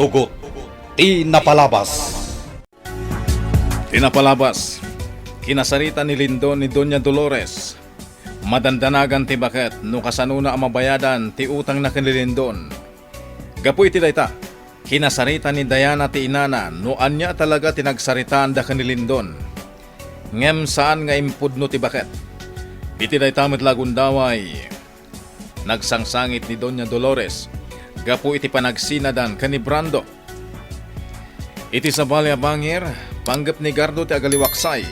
Tugot, ti napalabas. Tinapalabas, kinasarita ni Lindon ni Doña Dolores. Madandanagan ti baket no kasanuna ang mabayadan ti utang na kinilindon. Gapoy ti dayta, kinasarita ni Diana ti inana no anya talaga tinagsaritaan da kinilindon. Ngem saan nga impudno ti baket. Iti dayta met lagundaway. Nagsangsangit ni Doña Dolores, gapo iti panagsinadan kani Brando. Iti sa balya bangir, panggap ni Gardo ti agaliwaksay,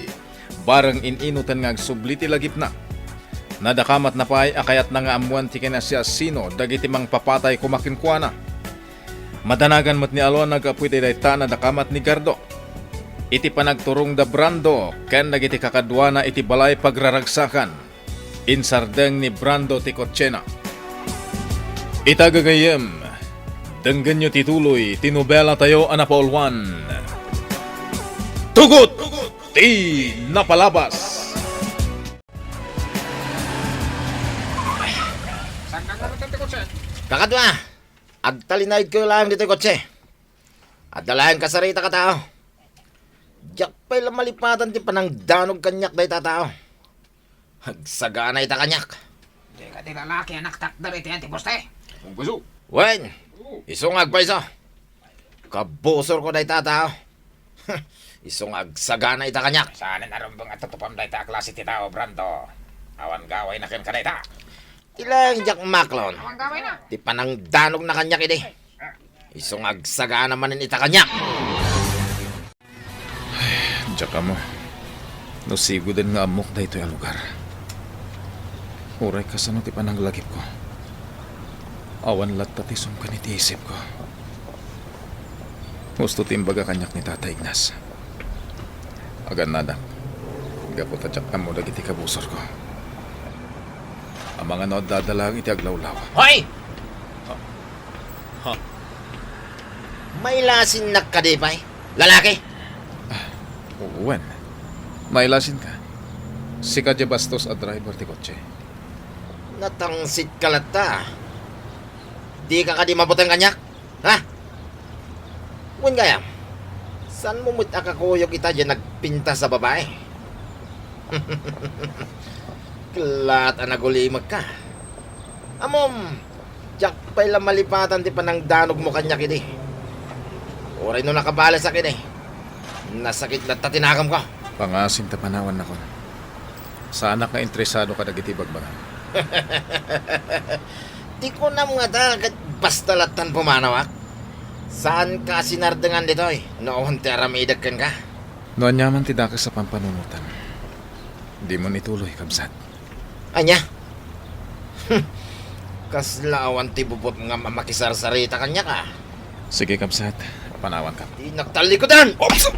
barang ininutan nga agsubli ti lagip na. Nadakamat na pa'y akayat na nga amuan ti kinasya sino, dagiti mang papatay kumakinkwana. Madanagan mat ni Alon nagapuy ti dayta nadakamat ni Gardo. Iti panagturong da Brando, ken dagiti kakadwana iti balay pagraragsakan. Insardeng ni Brando ti kotsena. Itagagayem, denggan nyo tituloy, tinobela tayo anapaulwan. Tugot! Ti napalabas! Kakadwa, agtalinaid ko lang dito kotse. Adalayan kasarita ka tao. Diyak pa'y lamalipatan ti panangdanog kanyak day tatao. Hagsagana ita kanyak. Di ka ti lalaki anak takdar iti yan ti poste. Wen, isungag pa iso. Kabusor ko day tatao. Isungag sagana ita kanyak. Saan na rumbang at tutupam day ta klase ti tao, Brando. Awan gaway na kin ka day ta. Ilang jak maklon. Awan gaway na. Ti panangdanog na kanyak ide. Isungag sagana manin ita kanyak. Diyak ka mo. Nasigo din nga amok da ito yung lugar. Uray ka sa ti pananglagip ko. Awan latatisong ka ni ti isip ko. Gusto timbaga kanyak ni Tata Ignas. Agan nada. Gapot at ka mo dagiti kabusor ko. Ang mga nadadalang iti aglawlaw. Hoy! May lasin na ka di ba? Lalaki? Uwan. Mailasin ka. Si Kadya Bastos at driver ti kotse. Natangsit ka lata. Di ka di mabutang kanyak? Ha? Ngun gayam, saan mo mo't akakuyog ita dyan nagpinta sa babae? Klat anagulimag ka. Amom, jak pa'y lamalipatan ti panangdanog mo kanyak idi. Oray no nakabala sa akin eh. Nasakit na tatinakam ko. Pangasim ta panawan na ko. Saan ka interesado ka dagiti bagbagan? Di ko na mga dagat basta latan pumanawak. Saan ka sinardangan dito eh? Noon ti aramidag kan ka. Noon yaman ti daka sa pampanunutan. Di mo nituloy, kabsat. Anya? Kaslaawan ti bubot nga mamakisar-sarita kanya ka. Sige, kabsat. Panawan ka. Di nagtalikodan! Ops!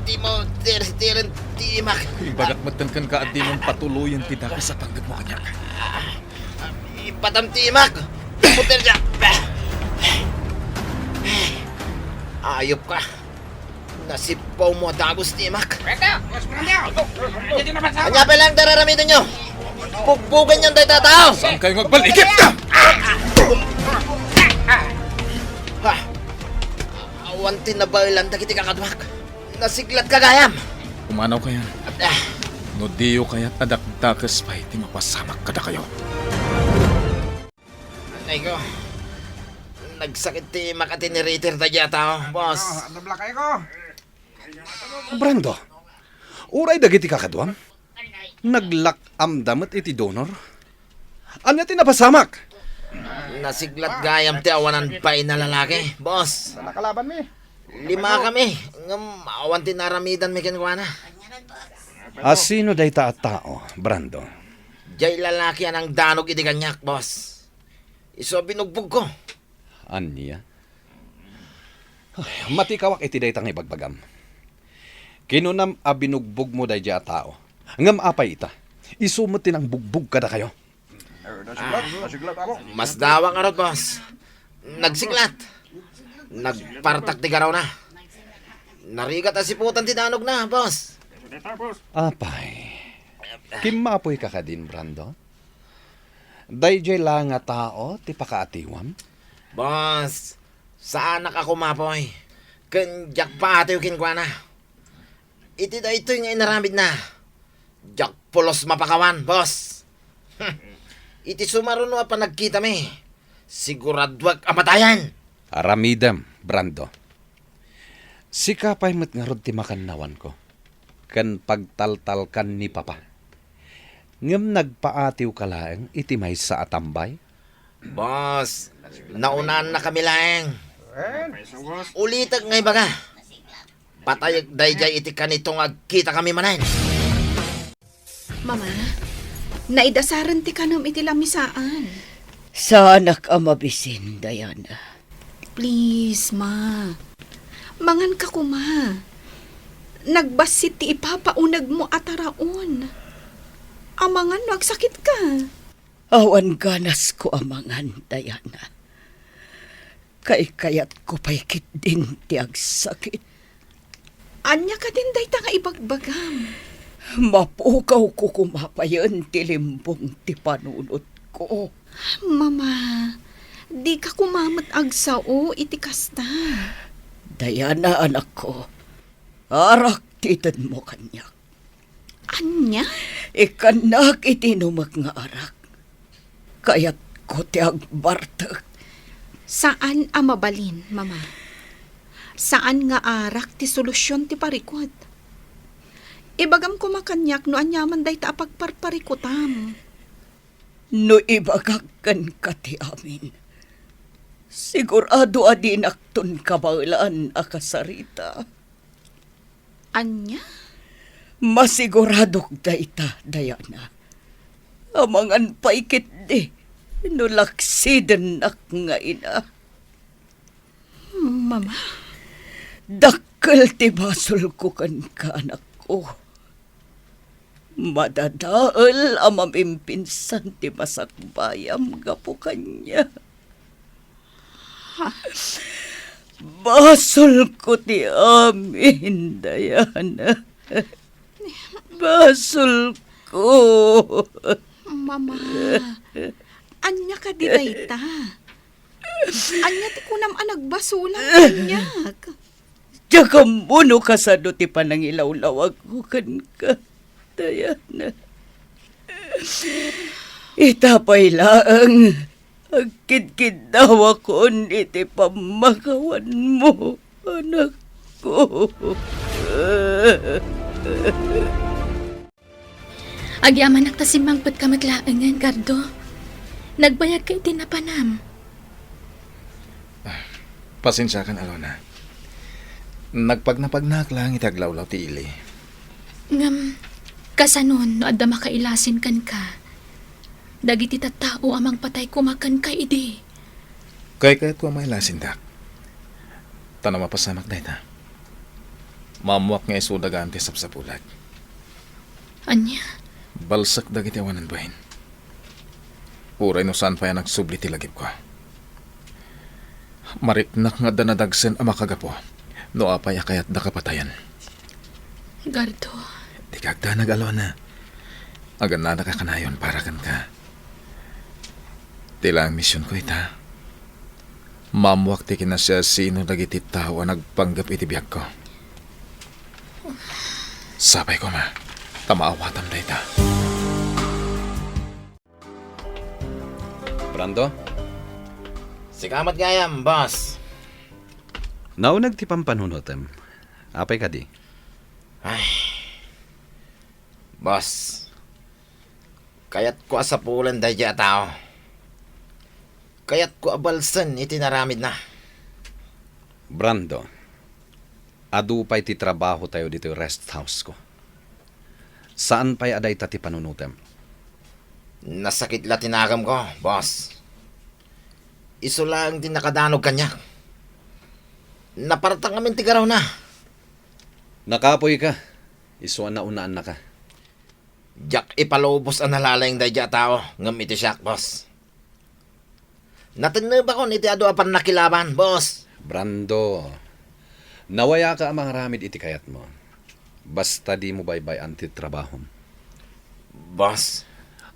Di mo tirin timak. Ibagat matangkan ka at di mong patuloyan ti daka sa panggap mo kanya. Ipatam timak! Putir siya! Ayop ka. Nasipaw mo dagos timak. Brando! Mas Brando! Hindi naman sa... Kanya pa lang dararamitin nyo. Pugbugan yung day tatao. Saan kayo magbalikip? Ha? Awanti na ba ilang dagiti kakadwak? Nasiglat ka gayam. Umanaw ka yan. Ah, No diyo kaya't adakdakas pa iti mapasamak kada kayo. Anay ko. Nagsakit ti makatiniriter da tao, boss. Ano blakay ko? Brando, uray dagiti kakadwam. Naglakam damat iti donor. Anya ti napasamak? Nasiglat gayam ti awanan pa na lalaki, boss. Nakalaban mi. 5 kami. Ngam awan ti naramidan mi kinuwana. Asino day ta at tao, Brando? Jay lalaki anang danog iti kanyak, boss. Iso binugbog ko. Anya? Ay, matikawak iti day tang ibagbagam. Kinunam abinugbog mo day at tao. Ngam apay ita. Isumot tinang bugbog kada kayo. Mas dawang arot, boss. Nagsiglat. Nagpartak ti garaw na. Narigat asiputan ti danog na, boss. Apay. Kimapoy ka ka din, Brando? Dayjay lang nga tao, ti pakaatiwam. Boss, saan ako mapoy? Jack pa ate yung kinkwana. Iti da ito yung inaramid na. Jack pulos mapakawan, boss. Iti sumaruno pa nagkita mi. Siguradwag amatayan. Aramidam, Brando. Sikapay met nga rod ti makannawan ko. Kan pagtaltal kan ni Papa. Ngem nagpaatiw ka laeng iti may sa atambay. Boss, naunan na kami lang. Ulitag ngay baga. Patayag dayjay iti kanitong agkita kami manan. Mama, naidasaran ti kanam iti lamisaan. Sa anak ang mabisin, Diana. Please, ma. Mangan ka kuma. Nagbasit ti ipapaunag mo ataraon. Amangan no agsakit ka. Awan ganas ko amangan, Diana. Kayat ko paikit din ti agsakit. Anya ka din day nga ibagbagam. Mapukaw ko kumapayan ti limbong ti panunot ko. Mama, di ka kumamat agsao iti kasta. Diana, anak ko. Arak titan mo kanyak. Anya? Ikanak itinumag nga arak. Kayat ko ti agbartag. Saan amabalin, mama? Saan nga arak ti solusyon ti parikot? Ibagam ko makanyak no anyaman day ta pagparparikutam. No ibagakan ka ti amin. Sigurado adin akton kabalaan akasarita. Anya? Masiguradok dayta, Diana. Amangan paikit di. Nulaksiden ak nga ina. Mama? Dakkel ti basol ko kan ka anak ko. Madadaal ang mamimpinsan ti masakbayam gapo kanya. Basol ko ti amin, Diana. Basol ko. Mama, anya ka di dayta? Anya ti kunam anagbasulang kanyak. Tsaka muno kasado ti panangilawlawag ko kan ka, Diana. Itapay laang agkid-kid daw ako iti pamakawan mo, anak ko. Agyaman nagtasimangpot kamatlaangan, Gardo. Nagbayag kay tinapanam. Pasensya kan, Alona. Nagpagnapagnak lang itaglawlaw ti ili. Ngam, kasanon no adda makailasin kan ka. Dagiti tattao amang patay kumakan ka idi. Kaya ko may lasindak. Tanong mapasamak na ita. Mamuak nga isudagaan ti sapsapulag. Anya, Balsak dagiti awanan bahin. Uray no saan pa yan nagsubli ti lagip ko. Mariknak nga danadagsen ang makagapo. No apay akayat da kapatayan. Gardo. Di kagda nag-alona. Agan na nakakanayon para kan ka. Tila ang misyon ko ita. Mamuak ti kinasya sino dagiti tao ang nagpanggap iti biyag ko. Sabay ko ma. Tamaawatam na ita. Brando, Sikamat gayam, boss. naunag ti pampanunotem. Apay ka di. Boss, kayat ko asapulan dayjay tao. Kayat ko abalsan itinaramid na. Brando, adupay ti trabaho tayo dito yung rest house ko. Saan pa'y aday ta ti panunutem? Nasakit la tinagam ko, boss. Iso lang din nakadanog kanya. Naparatang kami tigaraw na. Nakapoy ka. Isuan na unaan na ka. Jack ipalubos ang nalalayang dayjay tao. Ngam iti siyak, boss. Natinib ako iti ado apan nakilaban, boss. Brando, nawaya ka ang mga ramid iti kayat mo. Basta di mo baybay anti trabahom. Boss,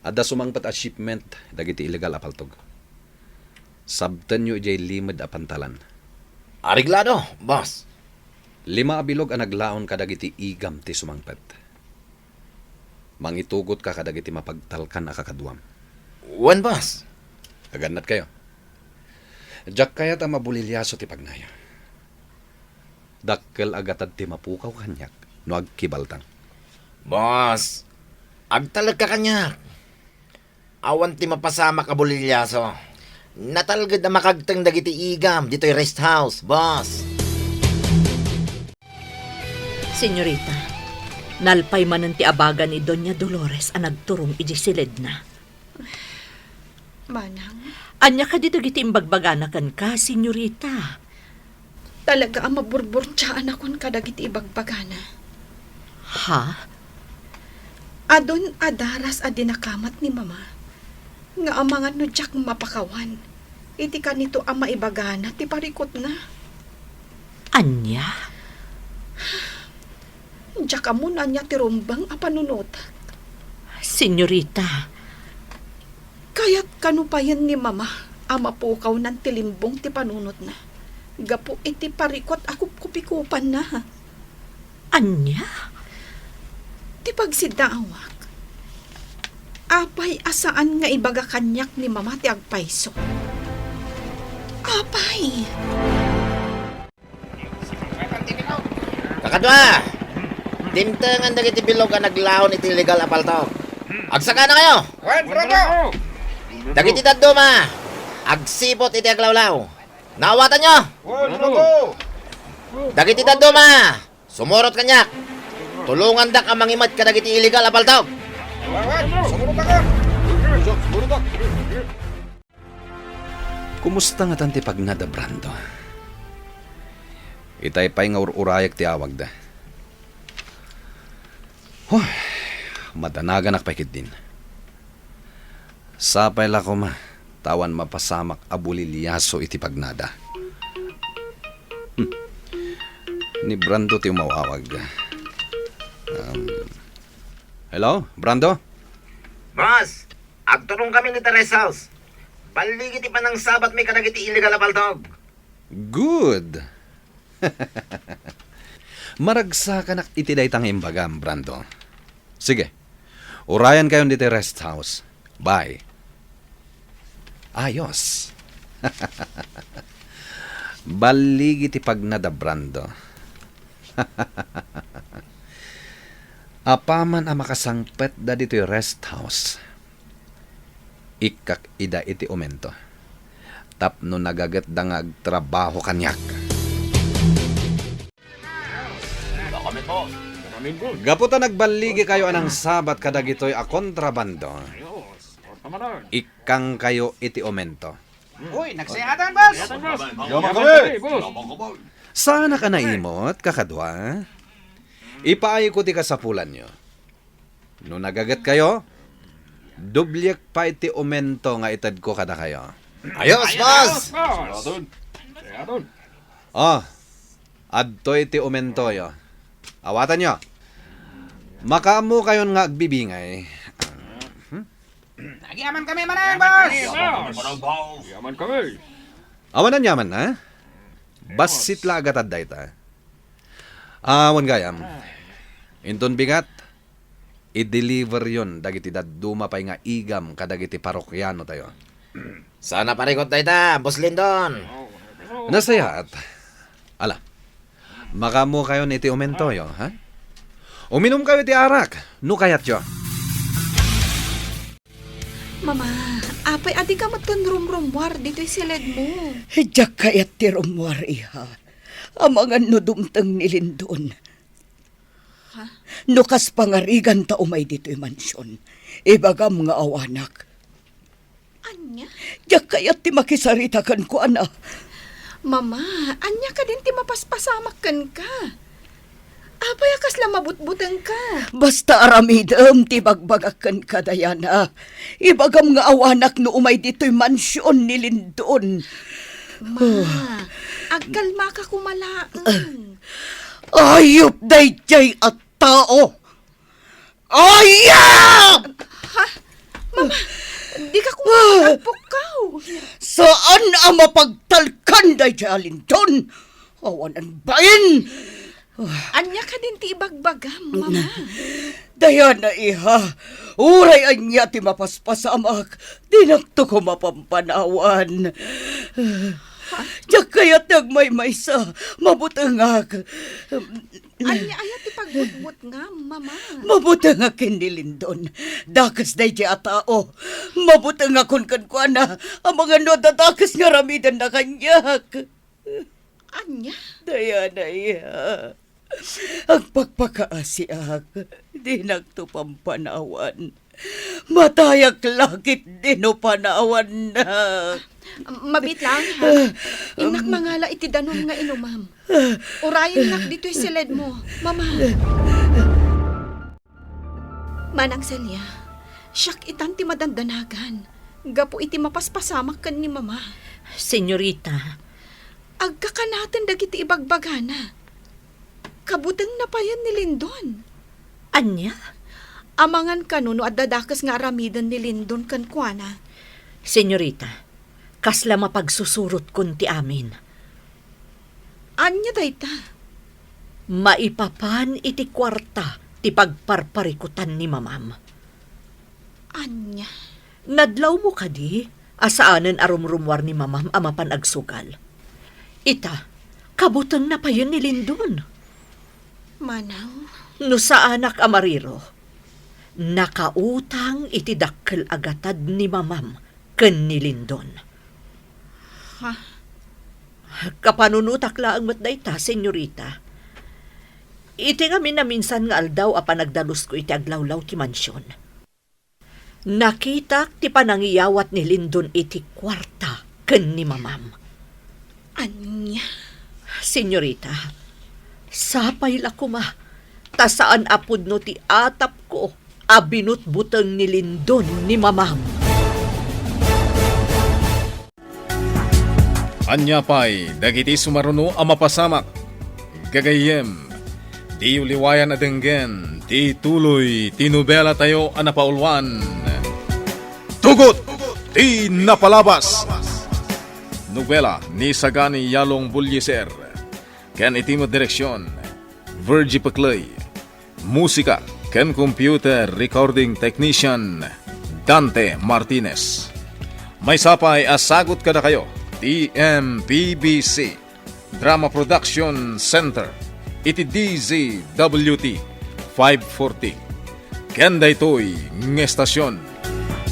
Ada sumangpat a shipment dagiti illegal apaltog. Sabtan nyo ijay limad a pantalan. Ariglado, boss. 5 a bilog ang naglaon kadagiti igam ti sumangpat. Mangitugot ka kadagiti mapagtalkan a kakaduam. One, boss. Aganat kayo. Diyak kaya ta mabulilyaso ti pagnaya. Dakkel agatad ti mapukaw kanyak no agkibaltang. Boss, agtalag ka kanya. Awan ti mapasama ka bulilyaso. Natalgad na makagtang dagiti igam dito'y rest house, boss. Senyorita, nalpay man ti abaga ni Doña Dolores ang nagturong iji silid na. Manang, Anya ka dito giti imbagbaganakan ka, senyorita. talaga ang maburburtsaan akon kadagiti ibagbagana. Ha? Adon adaras a dinakamat ni mama. Nga amangan no jak mapakawan. Iti ka nito ang maibagana ti parikot na. Anya? Jak amo na niya ti rumbang a panunot. Senyorita, Kaya't kanupayan ni mama ang mapukaw ng tilimbong ti panunot na. Gapo iti parikot ako kupikupan na. anya? Ti pagsidawak. Apay asaan nga ibaga kanyak ni mama ti agpayso. Apay! Kakadwa! Timtengan dagiti bilog ang naglaon iti illegal apalto. Agsaka na kayo! Wen, Brando! Dagiti daduma! Agsipot iti aglawlaw. Nawatan nyo! Wen, Brando! Dagiti daduma! Sumurot kanyak! Tulungan dak ang mangimat ka dagiti illegal apalto. Wen, sumurot ka! Sumurot ka! Kumusta nga tanti pagnada, Brando? Itay pa'y nga urayag ti awag da. Huh, madanagan akpakit din. Sapay la ko ma, tawan mapasamak abulilyaso iti pagnada. Ni Brando ti umawawag. Hello, Brando? Boss, agturong kami ni Teres House. Baligiti pa ng sabat may kadagiti illegal apaltog. Good! Maragsa ka nak iti daytang imbagam, Brando. Sige, urayan kayo dito rest house. Bye. Ayos. Baligi ti pagnada, Brando. Apaman ang makasangpet da dito rest house. Ikak ida iti umento. Tapno nagagat dangag trabaho kanyak. Gaputa nagbaligi kayo anang sabat kadagitoy a kontrabando. Ikang kayo iti umento. Uy, nagsihatan, boss! Yaman kami! Sana ka naimot, kakadwa? Ipaayo ko ti kasapulan nyo. No nagagat kayo, dublyak pa iti umento nga itad ko kada kayo. Ayos, boss! Oh, adto iti umento yo. Awatan nyo. Makamu kayon nga agbibingay. Nagyaman kami manang, boss! Yaman kami. Awanan yaman na. Basit la agatad dayta. Awan gayam. Inton bigat, i-deliver yon dagiti daduma pay nga igam kadagiti parokyano tayo. Sana parikot tayo ta, Boss Lindon. Nasayaat. Ala, makamu kayo ni iti umento yo, ha? Uminom kayo ti arak, no kayat yo. Mama, apay adi ka matunrum-rumwar dito'y silid mo. Diyak kayat ti rumwar, iha. Amangan no dumtang nilindon. Nukas pangarigan ta umay dito'y mansyon. Ibagam nga awanak. Anya? Diyak kayat ti makisarita kan ko, ana. Mama, anya ka din ti mapaspasamak kan ka. Apay akas lang mabutbutang ka. Basta aramidem ti bagbagakan ka, Dayana. Ibagam nga awanak no umay dito'y mansyon nilindon. Ma, agkalma ka kumalaan. Ayop dayjay at tao. Ayop! Di ka kung nagpukaw. Saan ang mapagtalkan day Lindon? Awanan bayin! Anya ka din ti ibagbagam, mama. Dayan na iha, uray anya ti mapaspasamak, di nakto ko mapampanawan. Diyak kaya't nagmaymaysa, mabutangak. Anya ayat ti pagbutbut nga, mama. Mabutangak hindi Lindon, dakas day di atao. Mabutangak kun kankwana, ang mga nodadakas nga ramidan na kanyak. Anya? Dayan na iha. Ang pagpakaasiak, di nagtupampanawan. Matayak lakit di no panawan na. Mabit lang, ha? Inak mangala iti danom nga inumam. Urayin nak dito'y silid mo, mama. Manang Celia, siyak itan ti madandanagan. Gapo iti mapaspasamak kan ni mama. Senyorita, Agka ka natin dagiti ibagbagana. Kabutang napayan ni Lindon. anya? Amangan kanuno at dadakas nga aramidan ni Lindon kan kuana. Senyorita, kasla mapagsusurot kun ti amin. Anya dayta? Maipapan iti kwarta ti pagparparikutan ni mamam. Anya? Nadlaw mo kadi, asaanan arumrumwar ni mamam amapan agsugal. Ita, kabutang na pa yun ni Lindon. Manang? No sa anak amariro, nakautang iti dakkel agatad ni mamam ken ni Lindon. Ha? Kapanunutak laang matday ta, senyorita. Iti kami na minsan nga aldaw apan nagdalus ko iti aglawlaw ti mansyon. Nakita ti panangiyawat ni Lindon iti kwarta ken ni mamam. Anya? Senyorita, sapay la kuma, tasaan apod no ti atap ko, abinut buteng ni Lindon ni mamam. Anya pa'y dagiti sumaruno ang mapasamak. Gagayem, di uliwayan adenggen, ti tuloy, ti nobela tayo ang napaulwan. Tugot, ti napalabas. Nobela ni Sagani Yalong Bulyeser. Ken itimo direksyon, Virgie Paclay. Musika, ken computer recording technician, Dante Martinez. May sapay asagot kada kayo, TMPBC Drama Production Center, iti DZWT 540. Kenda ito'y ng estasyon.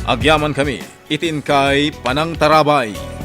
Agyaman kami, itin kay Panang Tarabay.